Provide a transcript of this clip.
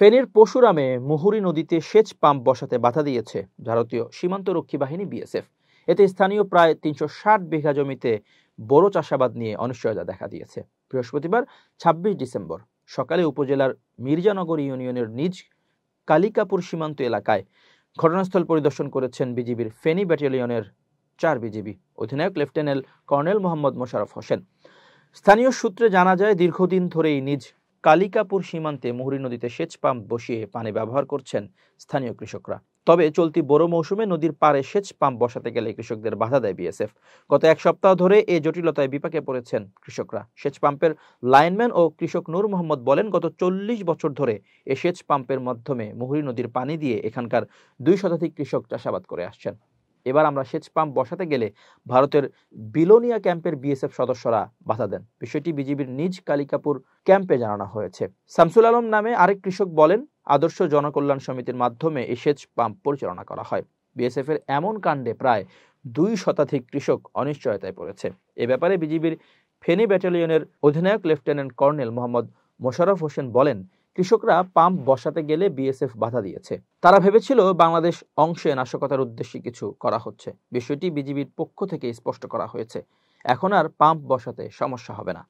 ফেনীর পরশুরামে মুহুরী নদীতে সেচ পাম্প বসাতে বাধা দিয়েছে ভারতীয় সীমান্তরক্ষী বাহিনী বিএসএফ। এতে স্থানীয় প্রায় ৩৬০ বিঘা জমিতে বোরো চাষাবাদ নিয়ে অনিশ্চয়তা দেখা দিয়েছে। বৃহস্পতিবার ২৬ ডিসেম্বর সকালে উপজেলার মির্জানগর ইউনিয়নের নিজ কালিকাপুর সীমান্ত এলাকায় ঘটনাস্থল পরিদর্শন করেছেন বিজিবির ফেনী ব্যাটালিয়নের ৪ বিজিবি অধিনায়ক লেফটেন্যান্ট কর্নেল মোহাম্মদ মোশাররফ হোসেন। স্থানীয় সূত্রে জানা যায়, দীর্ঘদিন ধরেই নিজ কালিকাপুর সীমান্তে মুহুরী নদীতে সেচ পাম্প বসিয়ে পানি ব্যবহার করছেন স্থানীয় কৃষকরা। তবে চলতি বোরো মৌসুমে নদীর পাড়ে সেচ পাম্প বসাতে গেলে কৃষকদের বাধা দেয় বিএসএফ। গত এক সপ্তাহ ধরে এই জটিলতায় বিপাকে পড়েছেন কৃষকরা। সেচ পাম্পের লাইনম্যান ও কৃষক নূর মোহাম্মদ বলেন, গত ৪০ বছর ধরে এই সেচ পাম্পের মাধ্যমে মুহুরী নদীর পানি দিয়ে এখানকার ২ শতাধিক কৃষক চাষাবাদ করে আসছেন। এবার আমরা সেচ পাম্প বসাতে গেলে ভারতের বিলোনিয়া ক্যাম্পের বিএসএফ সদস্যরা বাধা দেন। বিষয়টি বিজিবির নিজ কালিকাপুর ক্যাম্পে জানানো হয়েছে। শামসুল আলম নামে আরেক কৃষক বলেন, আদর্শ জনকল্যাণ সমিতির মাধ্যমে এই সেচ পাম্প পরিচালনা করা হয়। বিএসএফ এর এমন কাণ্ডে প্রায় ২ শতাধিক কৃষক অনিশ্চয়তায় পড়েছে। এ ব্যাপারে বিজিবির ফেনী ব্যাটালিয়নের অধিনায়ক লেফটেন্যান্ট কর্নেল মোহাম্মদ মোশাররফ হোসেন বলেন, কৃষকরা পাম্প বসাতে গেলে বিএসএফ বাধা দিয়েছে। তারা ভেবেছিল বাংলাদেশ অংশে নাশকতার উদ্দেশ্যে কিছু করা হচ্ছে। বিষয়টি বিজিবির পক্ষ থেকে স্পষ্ট করা হয়েছে। এখন আর পাম্প বসাতে সমস্যা হবে না।